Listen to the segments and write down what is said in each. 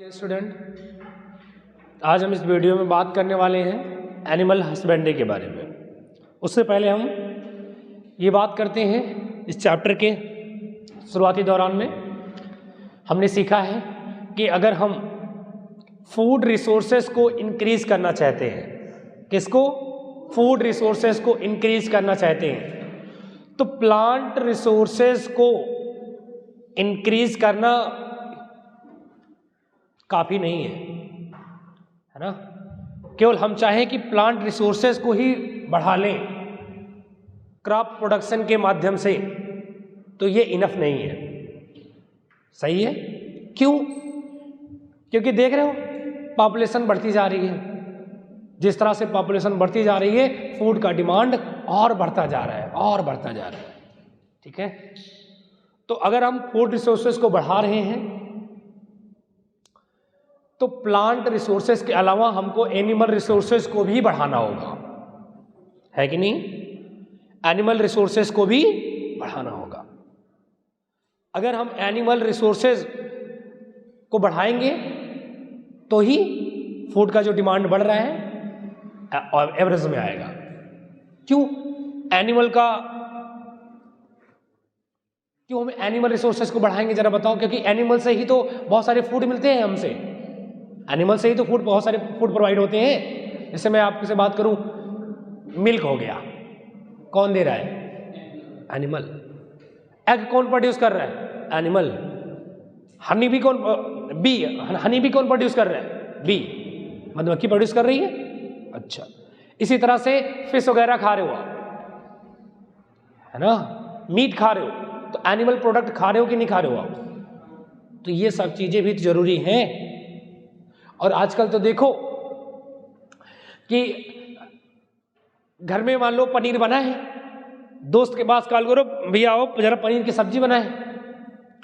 Student, आज हम इस वीडियो में बात करने वाले हैं एनिमल हस्बेंड्री के बारे में। उससे पहले हम ये बात करते हैं, इस चैप्टर के शुरुआती दौरान में हमने सीखा है कि अगर हम फूड रिसोर्सेज को इंक्रीज करना चाहते हैं, किसको? फूड रिसोर्सेज को इंक्रीज करना चाहते हैं, तो प्लांट रिसोर्सेज को इंक्रीज करना काफ़ी नहीं है ना। केवल हम चाहें कि प्लांट रिसोर्सेज को ही बढ़ा लें क्रॉप प्रोडक्शन के माध्यम से, तो ये इनफ नहीं है। सही है? क्यों? क्योंकि देख रहे हो पॉपुलेशन बढ़ती जा रही है। जिस तरह से पॉपुलेशन बढ़ती जा रही है, फूड का डिमांड और बढ़ता जा रहा है और बढ़ता जा रहा है। ठीक है, तो अगर हम फूड रिसोर्सेज को बढ़ा रहे हैं तो प्लांट रिसोर्सेज के अलावा हमको एनिमल रिसोर्सेज को भी बढ़ाना होगा, है कि नहीं? एनिमल रिसोर्सेज को भी बढ़ाना होगा। अगर हम एनिमल रिसोर्सेज को बढ़ाएंगे तो ही फूड का जो डिमांड बढ़ रहा है एवरेज में आएगा। क्यों? क्यों हम एनिमल रिसोर्सेज को बढ़ाएंगे, जरा बताओ। क्योंकि एनिमल से ही तो बहुत सारे फूड मिलते हैं हमसे, एनिमल से ही तो बहुत सारे फूड प्रोवाइड होते हैं। जैसे मैं आपसे बात करूं, मिल्क हो गया, कौन दे रहा है? एनिमल। एग कौन प्रोड्यूस कर रहा है? एनिमल। हनी भी कौन प्रोड्यूस कर रहा है? बी, मधुमक्खी प्रोड्यूस कर रही है। अच्छा, इसी तरह से फिश वगैरह खा रहे हो आप, है ना, मीट खा रहे हो, तो एनिमल प्रोडक्ट खा रहे हो कि नहीं खा रहे हो आप? तो ये सब चीजें भी जरूरी हैं। और आजकल तो देखो कि घर में मान लो पनीर बना है, दोस्त के पास कॉल करो, भैया आओ जरा पनीर की सब्जी बनाए,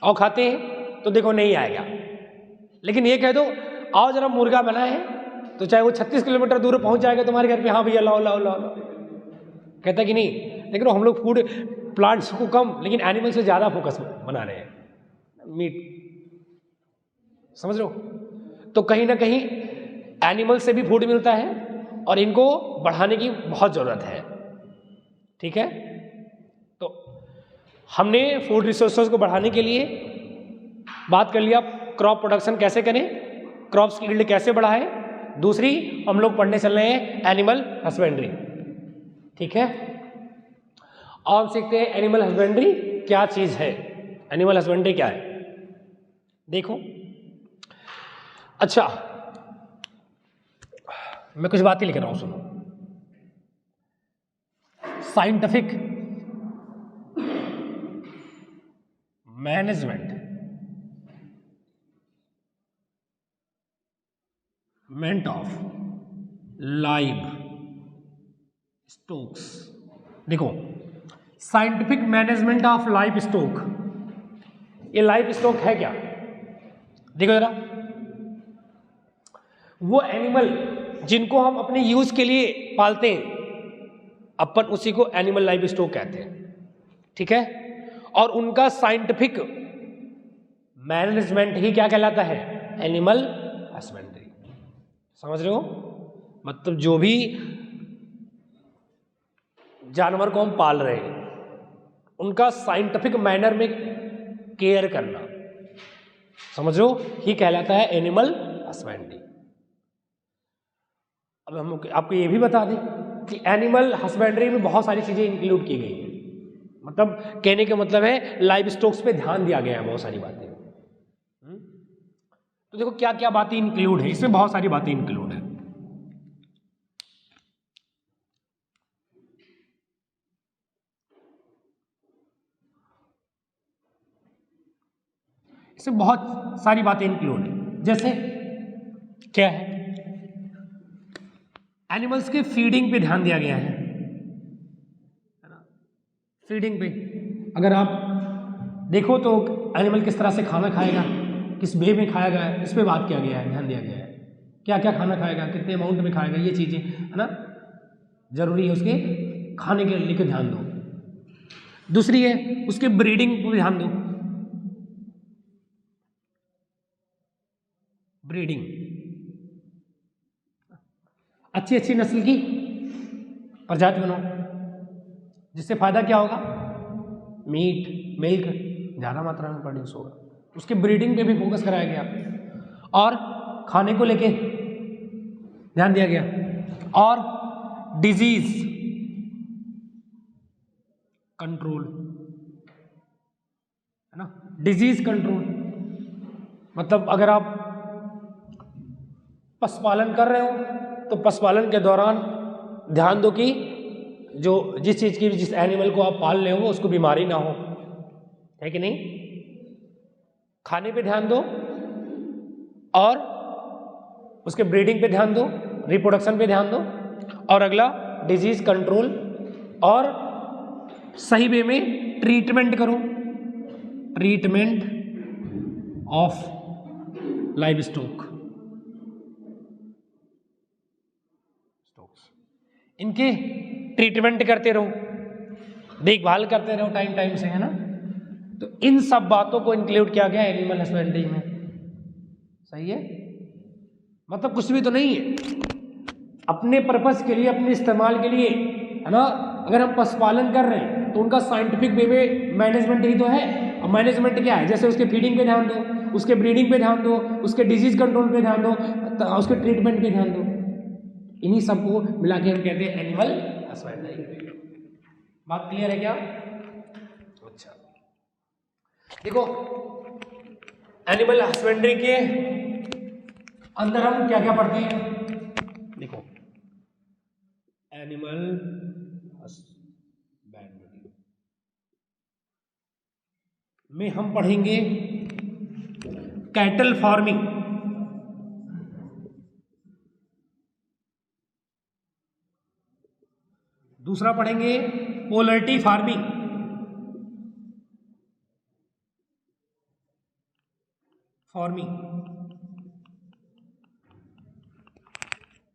आओ खाते हैं, तो देखो नहीं आएगा। लेकिन ये कह दो आओ जरा मुर्गा बना है, तो चाहे वो 36 किलोमीटर दूर पहुंच जाएगा तुम्हारे घर पे, हाँ भैया लाओ लाओ लाओ लाओ, कहता है कि नहीं? लेकिन हम लोग फूड प्लांट्स को कम लेकिन एनिमल से ज्यादा फोकस बना रहे हैं, मीट, समझ लो। तो कहीं ना कहीं एनिमल से भी फूड मिलता है और इनको बढ़ाने की बहुत ज़रूरत है। ठीक है, तो हमने फूड रिसोर्सेज को बढ़ाने के लिए बात कर लिया, क्रॉप प्रोडक्शन कैसे करें, क्रॉप्स की यील्ड कैसे बढ़ाएं। दूसरी हम लोग पढ़ने चल रहे हैं एनिमल हस्बेंड्री। ठीक है, और सीखते हैं एनिमल हस्बेंड्री क्या चीज़ है, एनिमल हस्बेंड्री क्या है। देखो, अच्छा मैं कुछ बातें लिख रहा हूं, सुनो। Scientific management of live stocks. देखो, scientific management of live stock, ये लाइव स्टॉक है क्या? देखो जरा, वो एनिमल जिनको हम अपने यूज के लिए पालते हैं, अपन उसी को एनिमल लाइव स्टॉक कहते हैं। ठीक है, और उनका साइंटिफिक मैनेजमेंट ही क्या कहलाता है? Animal husbandry. समझ रहे हो? मतलब जो भी जानवर को हम पाल रहे हैं उनका साइंटिफिक मैनर में केयर करना, समझ रहे हो, ही कहलाता है एनिमल हस्बेंड्री। अब हम आपको ये भी बता दें कि एनिमल हस्बेंड्री में बहुत सारी चीज़ें इंक्लूड की गई हैं। मतलब कहने का मतलब है लाइव स्टॉक्स पे ध्यान दिया गया है, बहुत सारी बातें। तो देखो क्या क्या बातें इंक्लूड है, इसमें बहुत सारी बातें इंक्लूड है। इसमें बहुत सारी बातें इंक्लूड है। जैसे क्या है? एनिमल्स के फीडिंग पे ध्यान दिया गया है ना। फीडिंग पे अगर आप देखो तो एनिमल किस तरह से खाना खाएगा, किस वे में खाएगा, इस पे बात किया गया है, ध्यान दिया गया है। क्या क्या खाना खाएगा, कितने अमाउंट में खाएगा, ये चीजें है ना, जरूरी है। उसके खाने के लेकर ध्यान दो। दूसरी है उसके ब्रीडिंग पर ध्यान दो। ब्रीडिंग, अच्छी अच्छी नस्ल की प्रजाति बनाओ, जिससे फायदा क्या होगा, मीट मिल्क ज़्यादा मात्रा में प्रोड्यूस होगा। उसके ब्रीडिंग पे भी फोकस कराया गया और खाने को लेके ध्यान दिया गया, और डिजीज कंट्रोल, है ना, डिजीज कंट्रोल। मतलब अगर आप पशुपालन कर रहे हो तो पशुपालन के दौरान ध्यान दो कि जो जिस चीज़ की जिस एनिमल को आप पाल रहे हो उसको बीमारी ना हो, है कि नहीं। खाने पे ध्यान दो और उसके ब्रीडिंग पे ध्यान दो, रिप्रोडक्शन पे ध्यान दो, और अगला डिजीज कंट्रोल, और सही वे में ट्रीटमेंट करो, ट्रीटमेंट ऑफ लाइव स्टॉक, इनके ट्रीटमेंट करते रहो, देखभाल करते रहो टाइम टाइम से, है ना। तो इन सब बातों को इंक्लूड किया गया एनिमल हस्बेंड्री में, सही है। मतलब कुछ भी तो नहीं है, अपने पर्पस के लिए, अपने इस्तेमाल के लिए, है ना। अगर हम पशुपालन कर रहे हैं तो उनका साइंटिफिक वे में मैनेजमेंट ही तो है। और मैनेजमेंट क्या है, जैसे उसके फीडिंग पे ध्यान दो, उसके ब्रीडिंग पे ध्यान दो, उसके डिजीज कंट्रोल पे ध्यान दो, उसके ट्रीटमेंट पे ध्यान दो। इन्हीं सबको मिला के हम कहते हैं एनिमल हस्बेंड्री। बात क्लियर है क्या? अच्छा, देखो एनिमल हस्बेंड्री के अंदर हम क्या क्या पढ़ते हैं। देखो एनिमल हस्बेंड्री में हम पढ़ेंगे कैटल फार्मिंग, दूसरा पढ़ेंगे पोल्ट्री फार्मिंग,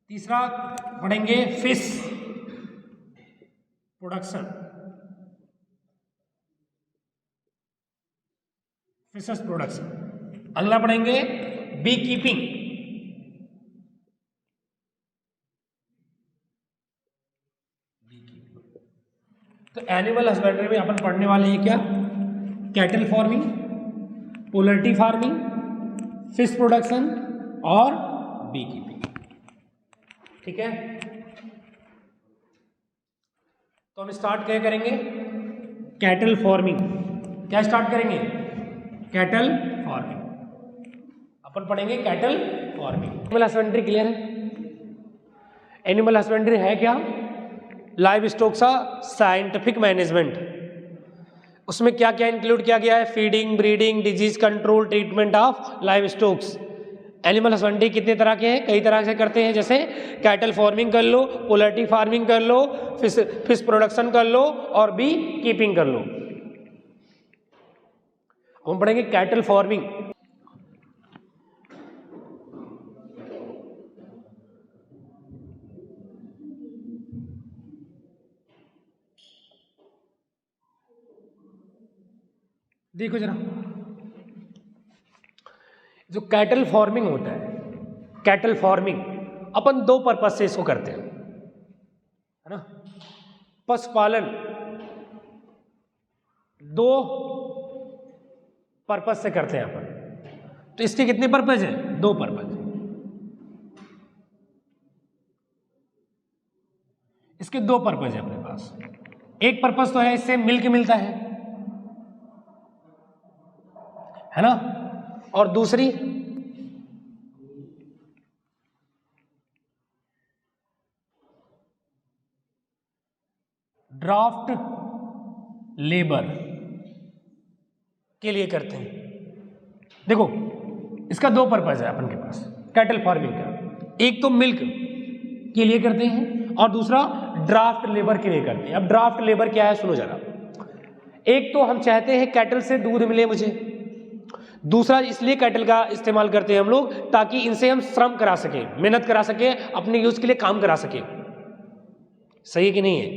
तीसरा पढ़ेंगे फिश प्रोडक्शन, फिशेस प्रोडक्शन। अगला पढ़ेंगे बी कीपिंग, तो एनिमल हस्बेंड्री में अपन पढ़ने वाले हैं क्या, cattle farming, poultry farming, fish production और बी कीपिंग। ठीक है, तो हम स्टार्ट क्या करेंगे, कैटल फार्मिंग। क्या स्टार्ट करेंगे, कैटल फार्मिंग। अपन पढ़ेंगे cattle farming. Animal husbandry clear है? एनिमल हस्बेंड्री है क्या, लाइव स्टॉक का साइंटिफिक मैनेजमेंट। उसमें क्या क्या इंक्लूड किया गया है, feeding, breeding, disease control, treatment of live stocks. Animal husbandry कितने तरह के हैं, कई तरह से करते हैं, जैसे कैटल फार्मिंग कर लो, पोल्ट्री फार्मिंग कर लो, फिश प्रोडक्शन कर लो और बी कीपिंग कर लो। हम पढ़ेंगे कैटल फार्मिंग। देखो जरा, जो कैटल फार्मिंग होता है, कैटल फार्मिंग अपन दो पर्पज से इसको करते हैं, है ना। पशुपालन दो पर्पज से करते हैं अपन, तो इसके कितने पर्पज हैं, दो पर्पज। इसके दो पर्पज है अपने पास। एक पर्पज तो है इससे मिल्क मिलता है ना, और दूसरी ड्राफ्ट लेबर के लिए करते हैं। देखो इसका दो पर्पज है अपन के पास कैटल फार्मिंग का, एक तो मिल्क के लिए करते हैं और दूसरा ड्राफ्ट लेबर के लिए करते हैं। अब ड्राफ्ट लेबर क्या है सुनो जरा। एक तो हम चाहते हैं कैटल से दूध मिले मुझे, दूसरा इसलिए कैटल का इस्तेमाल करते हैं हम लोग ताकि इनसे हम श्रम करा सकें, मेहनत करा सकें, अपने यूज के लिए काम करा सकें। सही है कि नहीं है?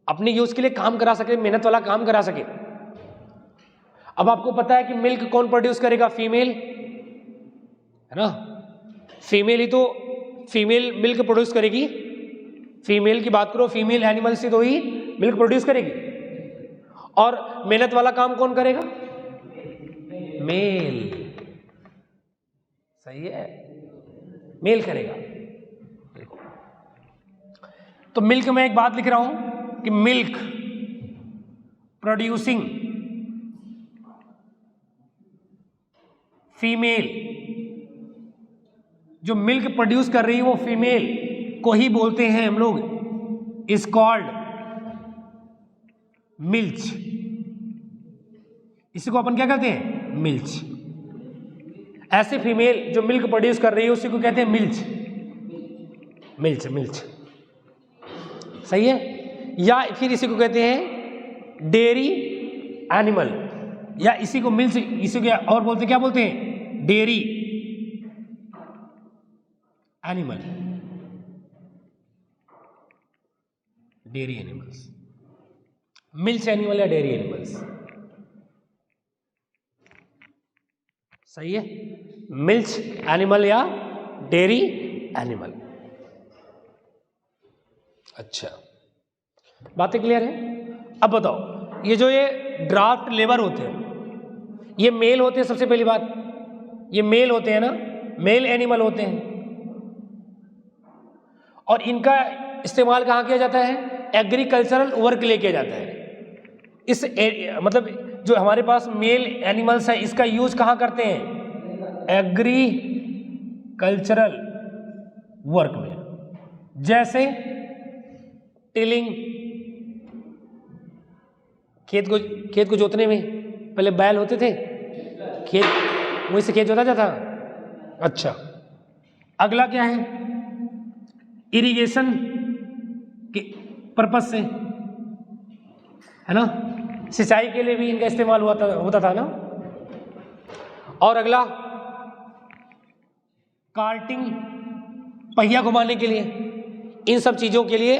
अपने यूज के लिए काम करा सके, मेहनत वाला काम करा सके। अब आपको पता है कि मिल्क कौन प्रोड्यूस करेगा, फीमेल, है ना। फीमेल ही तो, फीमेल मिल्क प्रोड्यूस करेगी, फीमेल की बात करो, फीमेल एनिमल से तो ही मिल्क प्रोड्यूस करेगी। और मेहनत वाला काम कौन करेगा? मेल। सही है, मेल करेगा। देखो तो मिल्क में एक बात लिख रहा हूं कि मिल्क प्रोड्यूसिंग फीमेल, जो मिल्क प्रोड्यूस कर रही है वो फीमेल को ही बोलते हैं हम लोग, इज कॉल्ड मिल्च। इसी को अपन क्या कहते हैं? मिल्च। ऐसे फीमेल जो मिल्क प्रोड्यूस कर रही है उसी को कहते हैं मिल्च, मिल्च, मिल्च। सही है। या फिर इसी को कहते हैं डेयरी एनिमल, या इसी को मिल्च, इसी को और बोलते, क्या बोलते हैं? Dairy animal, dairy animals. Milch animal या डेयरी एनिमल्स। सही है, मिल्च एनिमल या डेयरी एनिमल। अच्छा, बातें क्लियर है? अब बताओ, ये जो ये ड्राफ्ट लेबर होते हैं, ये मेल होते हैं। सबसे पहली बात, ये मेल होते हैं ना, मेल एनिमल होते हैं। और इनका इस्तेमाल कहाँ किया जाता है? एग्रीकल्चरल वर्क के लिए किया जाता है। इस मतलब जो हमारे पास मेल एनिमल्स है, इसका यूज कहाँ करते हैं? एग्रीकल्चरल वर्क में, जैसे टिलिंग, खेत को जोतने में पहले बैल होते थे, खेत, वहीं से खेत जोता जाता। अच्छा, अगला क्या है? इरिगेशन के पर्पस से, है ना, सिंचाई के लिए भी इनका इस्तेमाल होता था ना। और अगला कार्टिंग, पहिया घुमाने के लिए, इन सब चीजों के लिए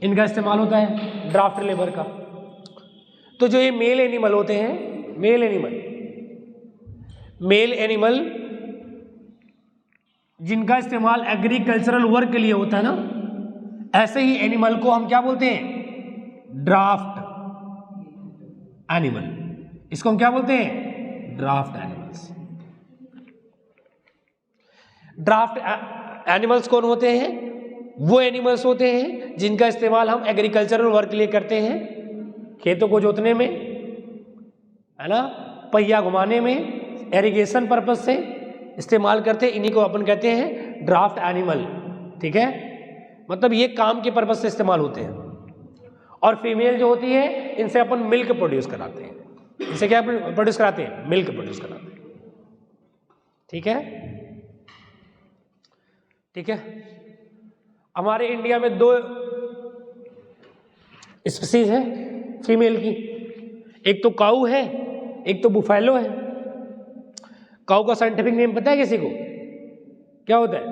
इनका इस्तेमाल होता है ड्राफ्ट लेबर का। तो जो ये मेल एनिमल होते हैं, मेल एनिमल जिनका इस्तेमाल एग्रीकल्चरल वर्क के लिए होता है ना, ऐसे ही एनिमल को हम क्या बोलते हैं? Draft animal. इसको हम क्या बोलते हैं? Draft animals. ड्राफ्ट एनिमल्स कौन होते हैं? वो एनिमल्स होते हैं जिनका इस्तेमाल हम एग्रीकल्चरल वर्क के लिए करते हैं, खेतों को जोतने में, है ना, पहिया घुमाने में, इरिगेशन पर्पस से इस्तेमाल करते हैं। इन्हीं को अपन कहते हैं ड्राफ्ट एनिमल। ठीक है, मतलब ये काम के पर्पस से इस्तेमाल होते हैं। और फीमेल जो होती है, इनसे अपन मिल्क प्रोड्यूस कराते हैं। इनसे क्या प्रोड्यूस कराते हैं? मिल्क प्रोड्यूस कराते हैं। ठीक है, ठीक है। हमारे इंडिया में 2 स्पीसीज है फीमेल की, एक तो काऊ है, एक तो बुफैलो है। काऊ का साइंटिफिक नेम पता है किसी को? क्या होता है?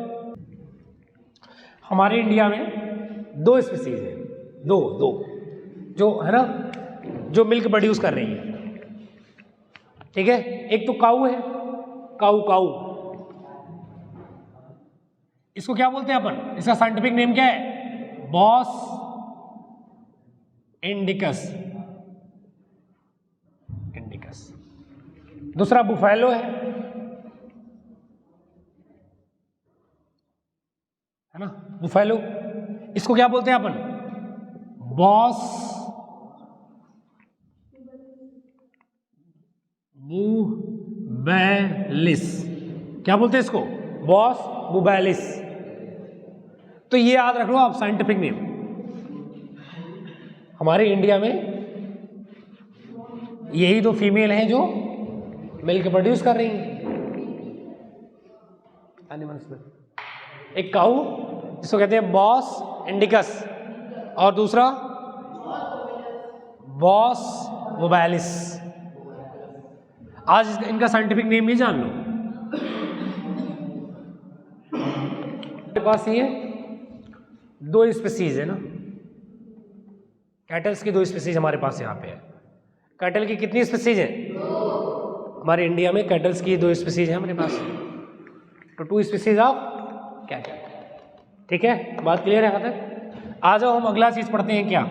हमारे इंडिया में 2 स्पीसीज है, दो जो है ना, जो मिल्क प्रोड्यूस कर रही है। ठीक है, एक तो काऊ है, काऊ। इसको क्या बोलते हैं अपन? इसका साइंटिफिक नेम क्या है? Bos indicus. दूसरा बुफैलो है ना, बुफैलो। इसको क्या बोलते हैं अपन? बॉस बुबैलिस। क्या बोलते हैं इसको? बॉस बुबैलिस। तो ये याद रख लो आप, साइंटिफिक नेम। हमारे इंडिया में यही 2 फीमेल हैं जो मिल्क प्रोड्यूस कर रही हैं एनिमल्स में। एक काऊ जिसको कहते हैं बॉस इंडिकस, और दूसरा बॉस बुबैलिस। आज इनका साइंटिफिक नेम ही जान लो। मेरे पास ये 2 स्पीसीज है ना, कैटल्स की 2 स्पीसीज हमारे पास यहाँ पे है। कैटल की कितनी स्पीसीज है? हमारे इंडिया में कैटल्स की 2 स्पीसीज है हमारे पास। तो 2 स्पीसीज ऑफ कैट। ठीक है, बात क्लियर है यहाँ तक? आ जाओ हम अगला चीज पढ़ते हैं। क्या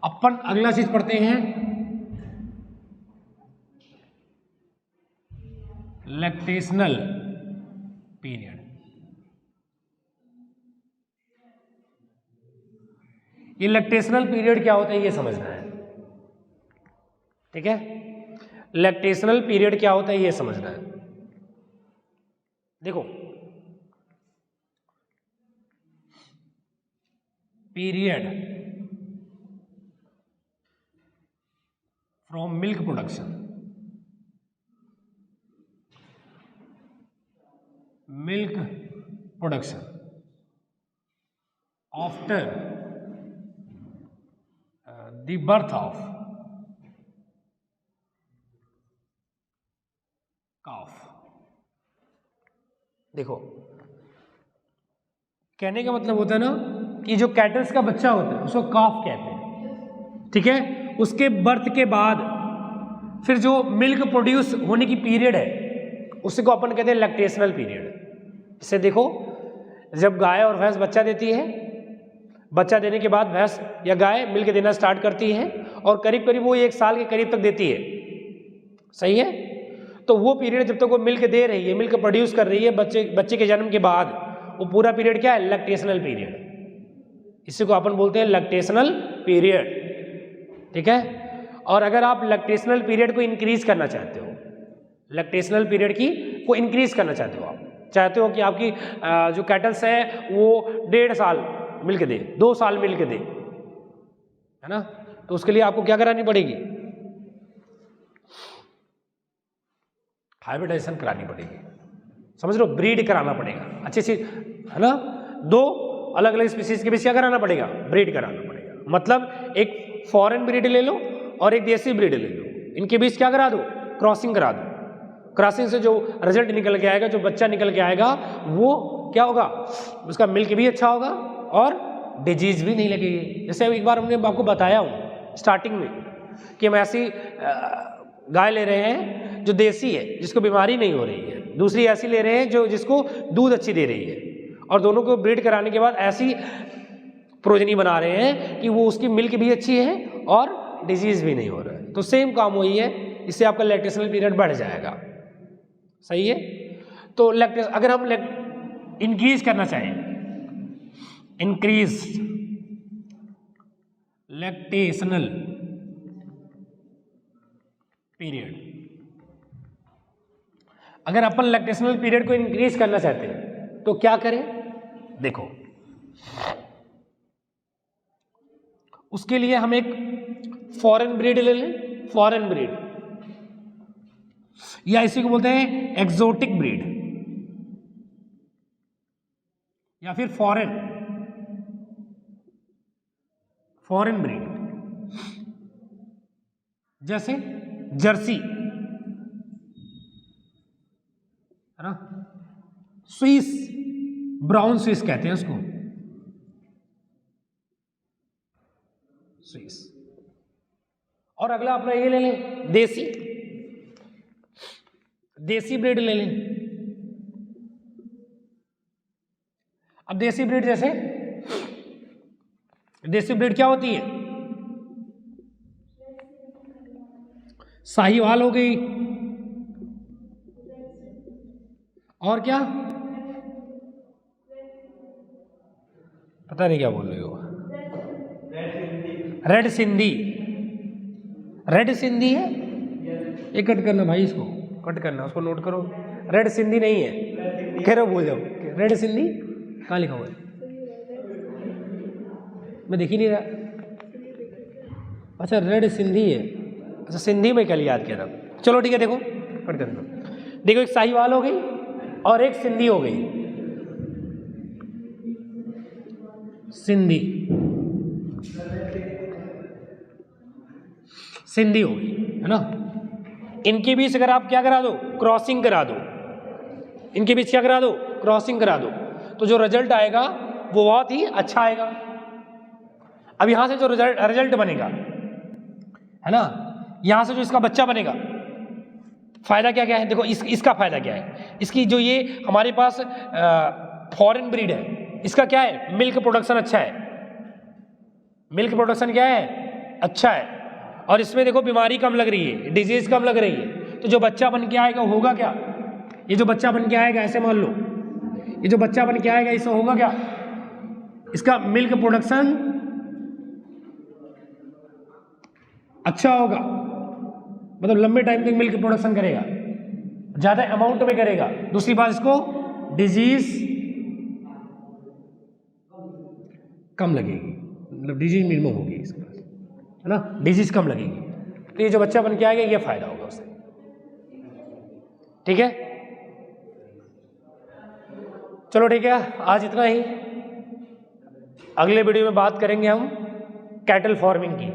अपन अगला चीज पढ़ते हैं, लैक्टेशनल पीरियड। ये लैक्टेशनल पीरियड क्या होता है ये समझना है। ठीक है, लैक्टेशनल पीरियड क्या होता है ये समझना है। देखो, period from milk production, milk production after the birth of calf. देखो, कहने का मतलब होता है ना कि जो कैटल्स का बच्चा होता है उसको काफ कहते हैं। ठीक है, उसके बर्थ के बाद फिर जो मिल्क प्रोड्यूस होने की पीरियड है उसी को अपन कहते हैं लैक्टेशनल पीरियड। इससे देखो, जब गाय और भैंस बच्चा देती है, बच्चा देने के बाद भैंस या गाय मिल्क देना स्टार्ट करती है और करीब करीब वो 1 साल के करीब तक देती है। सही है, तो वो पीरियड जब तक वो मिल्क दे रही है, मिल्क प्रोड्यूस कर रही है बच्चे के जन्म के बाद, वो पूरा पीरियड क्या है? Lactational period. इसी को अपन बोलते हैं लैक्टेशनल पीरियड। ठीक है, और अगर आप लैक्टेशनल पीरियड को इंक्रीज करना चाहते हो, लैक्टेशनल पीरियड की को इंक्रीज करना चाहते हो, आप चाहते हो कि आपकी जो कैटल्स है वो 1.5 साल मिल्क दे, 2 साल मिल्क दे, है ना, तो उसके लिए आपको क्या करानी पड़ेगी? हाइब्रिडाइजेशन करानी पड़ेगी। समझ लो, ब्रीड कराना पड़ेगा अच्छी सी, है ना। 2 अलग अलग स्पीसीज के बीच क्या कराना पड़ेगा? ब्रीड कराना पड़ेगा। मतलब एक फॉरेन ब्रीड ले लो और एक देसी ब्रीड ले लो, इनके बीच क्या करा दो? क्रॉसिंग करा दो। क्रॉसिंग से जो रिजल्ट निकल के आएगा, जो बच्चा निकल के आएगा, वो क्या होगा? उसका मिल्क भी अच्छा होगा और डिजीज भी नहीं लगेगी। जैसे एक बार हमने आपको बताया हूँ स्टार्टिंग में कि हम ऐसी गाय ले रहे हैं जो देसी है, जिसको बीमारी नहीं हो रही है, दूसरी ऐसी ले रहे हैं जो जिसको दूध अच्छी दे रही है, और दोनों को ब्रीड कराने के बाद ऐसी प्रोजनी बना रहे हैं कि वो उसकी मिल्क भी अच्छी है और डिजीज भी नहीं हो रहा है। तो सेम काम वही है, इससे आपका लैक्टेशनल पीरियड बढ़ जाएगा। सही है, तो लैक्टेशन अगर हम इंक्रीज करना चाहें, इंक्रीज लैक्टेशनल पीरियड, अगर अपन लैक्टेशनल पीरियड को इंक्रीज करना चाहते हैं तो क्या करें? देखो, उसके लिए हम एक फॉरेन ब्रीड ले लें, फॉरेन ब्रीड, या इसी को बोलते हैं एक्सोटिक ब्रीड, या फिर फॉरेन ब्रीड, जैसे जर्सी, है ना, स्विस, ब्राउन स्विस कहते हैं उसको, स्विस। और अगला अपना ये ले लें, देसी ब्रीड ले लें। अब देसी ब्रीड, जैसे देसी ब्रीड क्या होती है? साहीवाल हो गई, और क्या? पता नहीं क्या बोल रहे हो। रेड सिंधी, रेड सिंधी है ये, कट करना भाई, इसको कट करना, उसको नोट करो। रेड सिंधी नहीं है, कह रहे हो, भूल जाओ। रेड सिंधी कहाँ लिखा हुआ है? मैं देख ही नहीं रहा। अच्छा, रेड सिंधी है। अच्छा, सिंधी में कल याद किया था। चलो ठीक है, देखो कट करना। देखो, एक साहीवाल हो गई और एक सिंधी हो गई। सिंधी हो गई, है ना। इनके बीच अगर आप क्या करा दो? क्रॉसिंग करा दो। इनके बीच क्या करा दो? क्रॉसिंग करा दो, तो जो रिजल्ट आएगा वो बहुत ही अच्छा आएगा। अब यहां से जो रिजल्ट बनेगा, है ना, यहां से जो इसका बच्चा बनेगा, फायदा क्या क्या है, देखो इसका फायदा क्या है, इसकी जो ये हमारे पास फॉरेन ब्रीड है, इसका क्या है, मिल्क प्रोडक्शन अच्छा है, मिल्क प्रोडक्शन क्या है, अच्छा है, और इसमें देखो बीमारी कम लग रही है, डिजीज कम लग रही है। तो जो बच्चा बन के आएगा होगा क्या, ये जो बच्चा बन के आएगा, ऐसे मान लो ये जो बच्चा बन के आएगा इससे होगा क्या, इसका मिल्क प्रोडक्शन अच्छा होगा, मतलब लंबे टाइम तक मिल्क प्रोडक्शन करेगा, ज्यादा अमाउंट में करेगा। दूसरी बात, इसको डिजीज कम लगेगी, मतलब डिजीज मिनिमम होगी इसके पास, है ना, डिजीज कम लगेगी। तो ये जो बच्चा बन के आएगा ये फायदा होगा उससे, ठीक है। चलो ठीक है, आज इतना ही। अगले वीडियो में बात करेंगे हम कैटल फार्मिंग की।